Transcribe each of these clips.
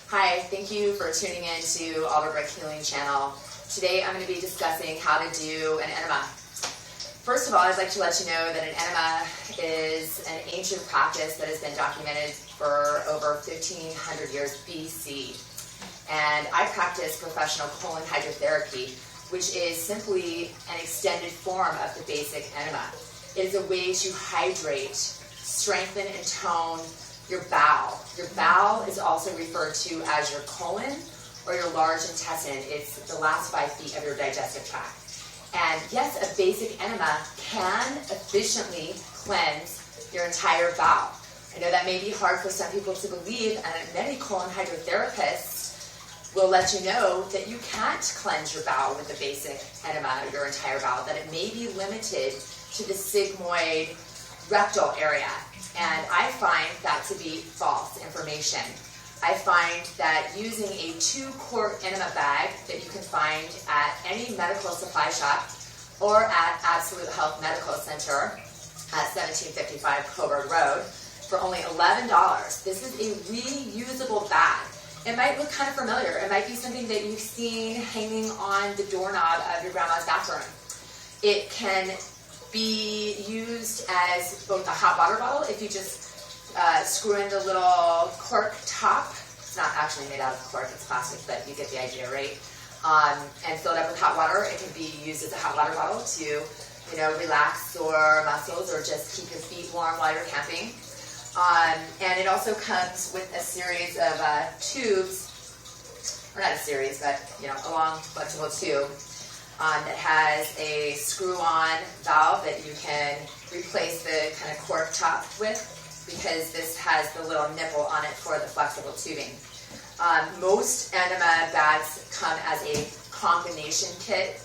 Hi, thank you for tuning in to Alderbrook Healing Channel. Today I'm going to be discussing how to do an enema. First of all, I'd like to let you know that an enema is an ancient practice that has been documented for over 1500 years BC. And I practice professional colon hydrotherapy, which is simply an extended form of the basic enema. It is a way to hydrate, strengthen, and tone your bowel. Your bowel is also referred to as your colon or your large intestine. It's the last 5 feet of your digestive tract. And yes, a basic enema can efficiently cleanse your entire bowel. I know that may be hard for some people to believe, and many colon hydrotherapists will let you know that you can't cleanse your bowel with a basic enema, your entire bowel, that it may be limited to the sigmoid rectal area. And I find that to be false information. I find that using a 2-quart enema bag that you can find at any medical supply shop or at Absolute Health Medical Center at 1755 Coburg Road for only $11. This is a reusable bag. It might look kind of familiar. It might be something that you've seen hanging on the doorknob of your grandma's bathroom. It can be used as both a hot water bottle if you just screw in the little cork top. It's not actually made out of cork, it's plastic, but you get the idea, right? And fill it up with hot water. It can be used as a hot water bottle to, relax your muscles or just keep your feet warm while you're camping. And it also comes with a series of tubes, or not a series, but a long flexible tube that has a screw-on valve that you can replace the kind of cork top with, because this has the little nipple on it for the flexible tubing. Most enema bags come as a combination kit,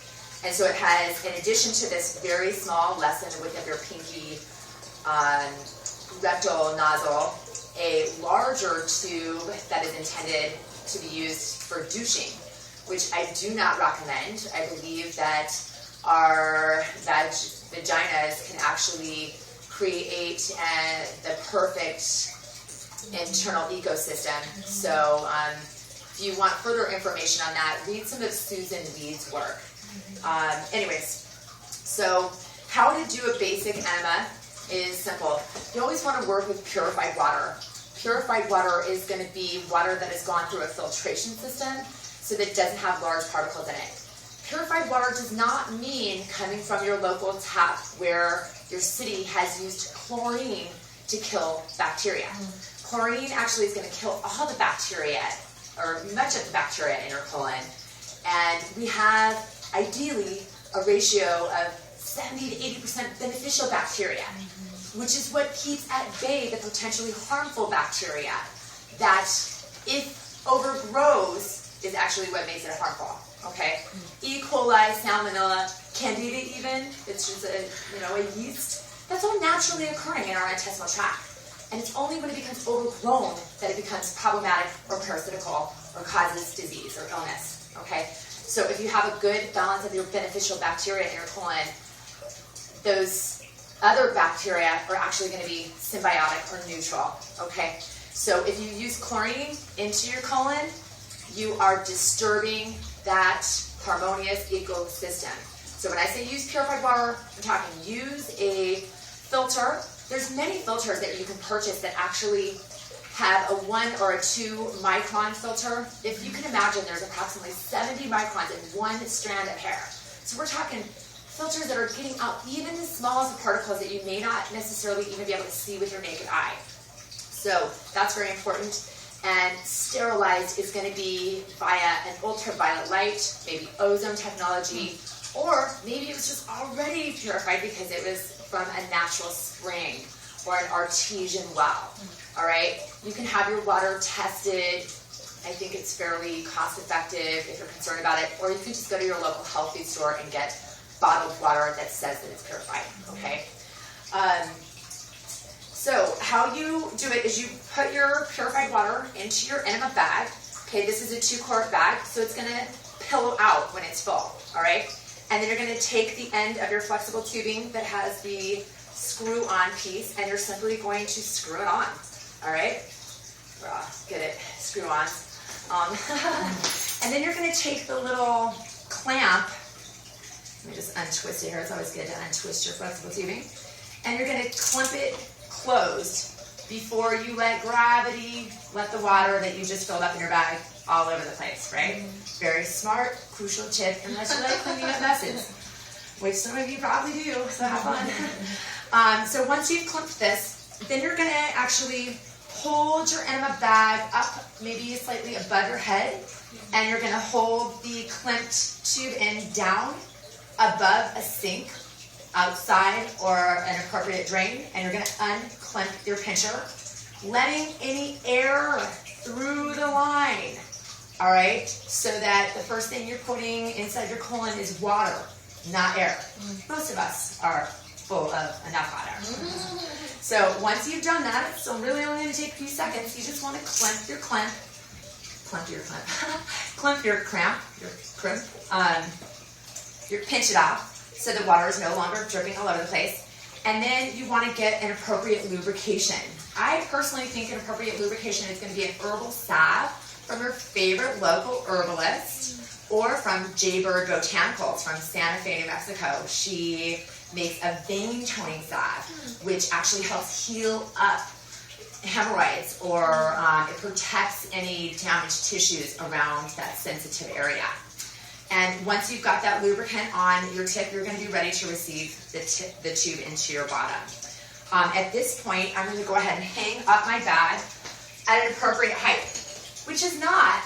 and so it has, in addition to this very small, less than the width of your pinky rectal nozzle, a larger tube that is intended to be used for douching, which I do not recommend. I believe that our vaginas can actually create the perfect internal ecosystem. So if you want further information on that, read some of Susan Weed's work. Anyways, so how to do a basic enema is simple. You always want to work with purified water. Purified water is going to be water that has gone through a filtration system so that it doesn't have large particles in it. Purified water does not mean coming from your local tap where your city has used chlorine to kill bacteria. Chlorine actually is going to kill all the bacteria, or much of the bacteria in your colon. And we have, ideally, a ratio of 70 to 80% beneficial bacteria, which is what keeps at bay the potentially harmful bacteria that, if overgrows, is actually what makes it harmful. Okay, E. coli, salmonella, candida, even it's just a yeast that's all naturally occurring in our intestinal tract, and it's only when it becomes overgrown that it becomes problematic or parasitical or causes disease or illness. Okay, so if you have a good balance of your beneficial bacteria in your colon, those other bacteria are actually going to be symbiotic or neutral. Okay, so if you use chlorine into your colon, you are disturbing that harmonious ecosystem. So when I say use purified water, I'm talking use a filter. There's many filters that you can purchase that actually have a 1 or a 2 micron filter. If you can imagine, there's approximately 70 microns in one strand of hair. So we're talking filters that are getting out even the smallest of particles that you may not necessarily even be able to see with your naked eye. So that's very important. And sterilized is going to be via an ultraviolet light, maybe ozone technology, or maybe it was just already purified because it was from a natural spring or an artesian well. All right, you can have your water tested. I think it's fairly cost effective if you're concerned about it, or you can just go to your local health food store and get bottled water that says that it's purified. Okay. So how you do it is you put your purified water into your enema bag. Okay, this is a 2-quart bag, so it's going to pillow out when it's full, all right? And then you're going to take the end of your flexible tubing that has the screw-on piece, and you're simply going to screw it on, all right? Get it, screw on. And then you're going to take the little clamp. Let me just untwist it here. It's always good to untwist your flexible tubing. And you're going to clamp it closed before you let gravity, let the water that you just filled up in your bag all over the place, right? Very smart, crucial tip, unless you like cleaning up messes, which some of you probably do, so have fun. So once you've clamped this, then you're going to actually hold your enema bag up maybe slightly above your head, and you're going to hold the clamped tube end down above a sink outside or an appropriate drain, and you're going to unclamp your pincher, letting any air through the line, all right? So that the first thing you're putting inside your colon is water, not air. Most of us are full of enough hot air. So once you've done that, it's really only going to take a few seconds. You just want to clamp your crimp, you pinch it off so the water is no longer dripping all over the place. And then you want to get an appropriate lubrication. I personally think an appropriate lubrication is going to be an herbal salve from your favorite local herbalist or from Jaybird Botanicals from Santa Fe, New Mexico. She makes a vein toning salve, which actually helps heal up hemorrhoids, or it protects any damaged tissues around that sensitive area. And once you've got that lubricant on your tip, you're going to be ready to receive the tube into your bottom. At this point, I'm going to go ahead and hang up my bag at an appropriate height, which is not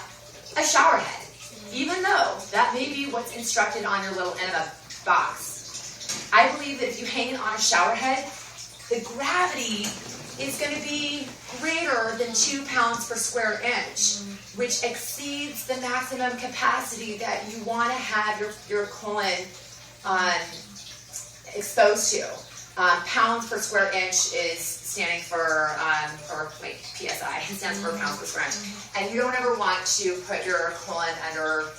a shower head, even though that may be what's instructed on your little enema box. I believe that if you hang it on a shower head, the gravity is going to be greater than 2 pounds per square inch, which exceeds the maximum capacity that you want to have your colon exposed to. Pounds per square inch is standing for, PSI, it stands for pounds per square inch. And you don't ever want to put your colon under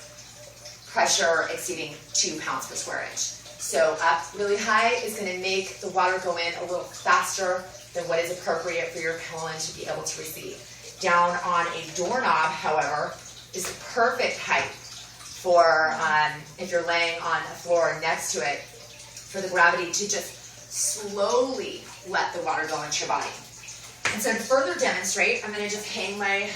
pressure exceeding 2 pounds per square inch. So up really high is going to make the water go in a little faster than what is appropriate for your colon to be able to receive. Down on a doorknob, however, is the perfect height for, if you're laying on a floor next to it, for the gravity to just slowly let the water go into your body. And so to further demonstrate, I'm going to just hang my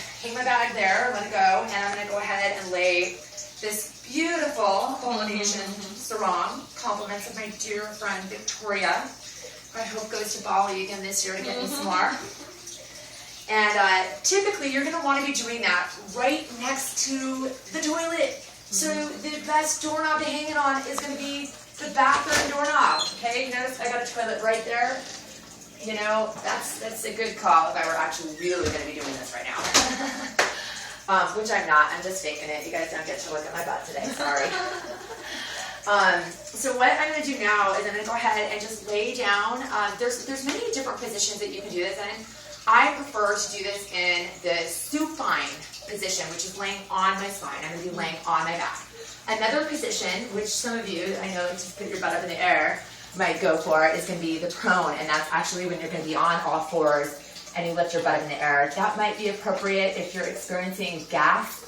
bag there, let it go, and I'm going to go ahead and lay this beautiful Polynesian sarong, compliments of my dear friend Victoria, who I hope goes to Bali again this year to get me some more. And typically you're going to want to be doing that right next to the toilet. So the best doorknob to hang it on is going to be the bathroom doorknob. Okay, you notice I got a toilet right there. You know, that's a good call if I were actually really going to be doing this right now. Which I'm not. I'm just faking it. You guys don't get to look at my butt today. Sorry. So what I'm going to do now is I'm going to go ahead and just lay down. There's many different positions that you can do this in. I prefer to do this in the supine position, which is laying on my spine. I'm going to be laying on my back. Another position, which some of you, I know, just put your butt up in the air, might go for, is going to be the prone, and that's actually when you're going to be on all fours and you lift your butt up in the air. That might be appropriate if you're experiencing gas.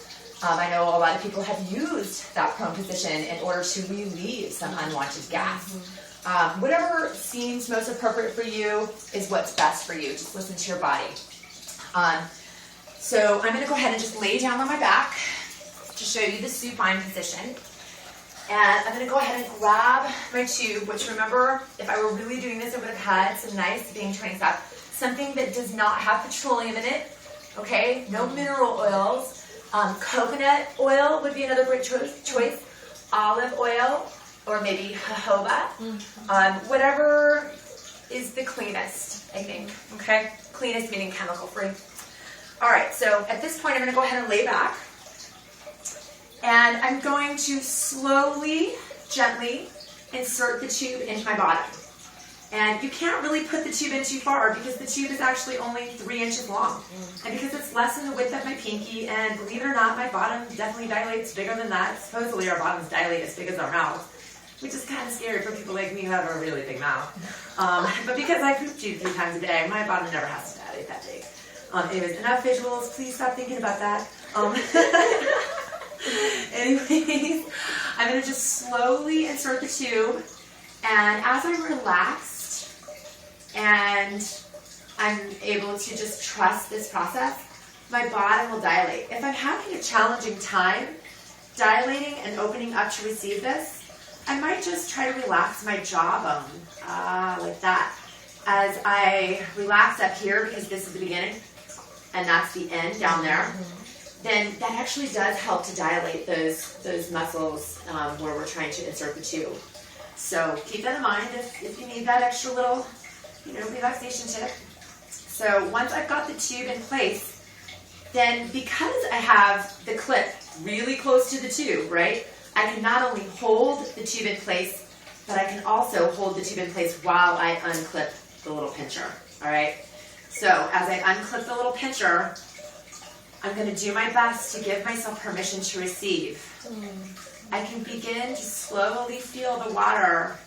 I know a lot of people have used that prone position in order to relieve some unwanted gas. Whatever seems most appropriate for you is what's best for you. Just listen to your body. So I'm going to go ahead and just lay down on my back to show you the supine position. And I'm going to go ahead and grab my tube, which, remember, if I were really doing this, I would have had some nice vein training stuff. Something that does not have petroleum in it, okay? No mineral oils. Coconut oil would be another great choice. Olive oil, or maybe jojoba. Whatever is the cleanest, I think, okay? Cleanest meaning chemical-free. All right, so at this point, I'm going to go ahead and lay back. And I'm going to slowly, gently insert the tube into my bottom. And you can't really put the tube in too far because the tube is actually only 3 inches long. And because it's less than the width of my pinky, and believe it or not, my bottom definitely dilates bigger than that. Supposedly our bottoms dilate as big as our mouth, which is kind of scary for people like me who have a really big mouth. But because I poop tube 3 times a day, my bottom never has to dilate that big. Anyways, enough visuals. Please stop thinking about that. Anyways, I'm going to just slowly insert the tube, and as I'm relaxed and I'm able to just trust this process, my bottom will dilate. If I'm having a challenging time dilating and opening up to receive this, I might just try to relax my jawbone, like that. As I relax up here, because this is the beginning, and that's the end down there, then that actually does help to dilate those muscles where we're trying to insert the tube. So keep that in mind if you need that extra little, relaxation tip. So once I've got the tube in place, then because I have the clip really close to the tube, right, I can not only hold the tube in place, but I can also hold the tube in place while I unclip the little pincher, all right? So as I unclip the little pincher, I'm going to do my best to give myself permission to receive. I can begin to slowly feel the water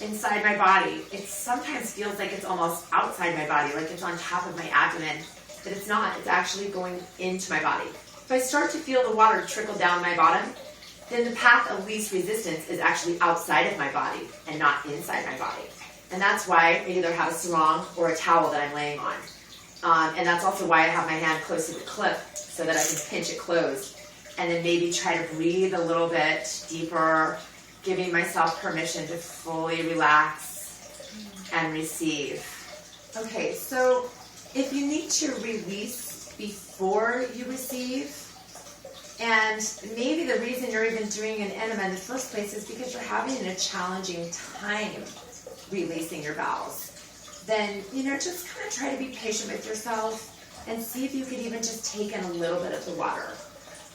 inside my body. It sometimes feels like it's almost outside my body, like it's on top of my abdomen, but it's not. It's actually going into my body. If I start to feel the water trickle down my bottom, then the path of least resistance is actually outside of my body and not inside my body. And that's why I either have a sarong or a towel that I'm laying on. And that's also why I have my hand close to the clip so that I can pinch it closed. And then maybe try to breathe a little bit deeper, giving myself permission to fully relax and receive. Okay, so if you need to release before you receive, and maybe the reason you're even doing an enema in the first place is because you're having a challenging time releasing your bowels, then, just kind of try to be patient with yourself and see if you could even just take in a little bit of the water.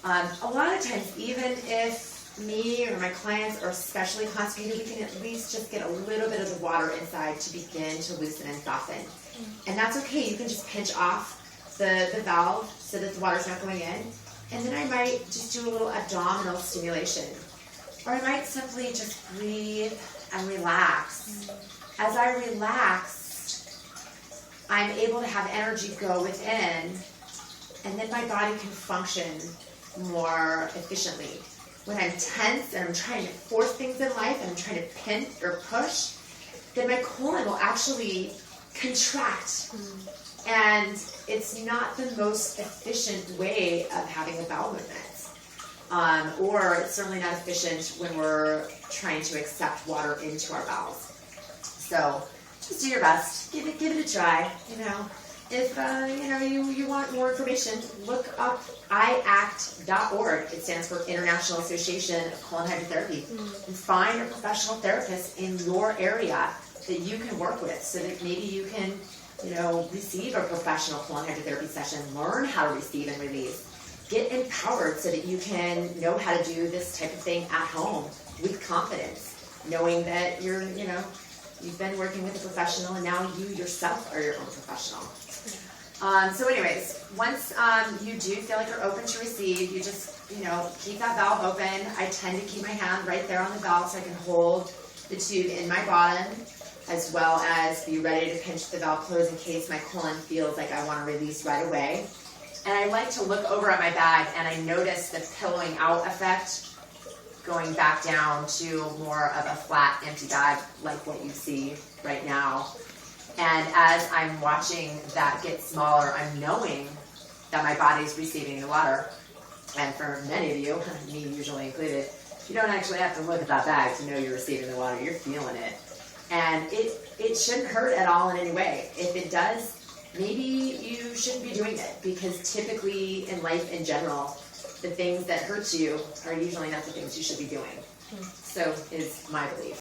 A lot of times, even if me or my clients are especially constipated, we can at least just get a little bit of the water inside to begin to loosen and soften. And that's okay. You can just pinch off the valve so that the water's not going in. And then I might just do a little abdominal stimulation. Or I might simply just breathe and relax. As I relax, I'm able to have energy go within, and then my body can function more efficiently. When I'm tense and I'm trying to force things in life and I'm trying to pin or push, then my colon will actually contract. And it's not the most efficient way of having a bowel movement. Or it's certainly not efficient when we're trying to accept water into our bowels. So just do your best. Give it a try. If you want more information, look up iact.org. It stands for International Association of Colon Hydrotherapy, and find a professional therapist in your area that you can work with, so that maybe you can, receive a professional colon hydrotherapy session, learn how to receive and release, get empowered so that you can know how to do this type of thing at home with confidence, knowing that you've been working with a professional, and now you yourself are your own professional. So anyways, once you do feel like you're open to receive, you just, keep that valve open. I tend to keep my hand right there on the valve so I can hold the tube in my bottom, as well as be ready to pinch the valve closed in case my colon feels like I want to release right away. And I like to look over at my bag, and I notice the pillowing out effect going back down to more of a flat, empty bag like what you see right now. And as I'm watching that get smaller, I'm knowing that my body's receiving the water. And for many of you, me usually included, you don't actually have to look at that bag to know you're receiving the water. You're feeling it. And it shouldn't hurt at all in any way. If it does, maybe you shouldn't be doing it, because typically in life in general, the things that hurt you are usually not the things you should be doing. So is my belief.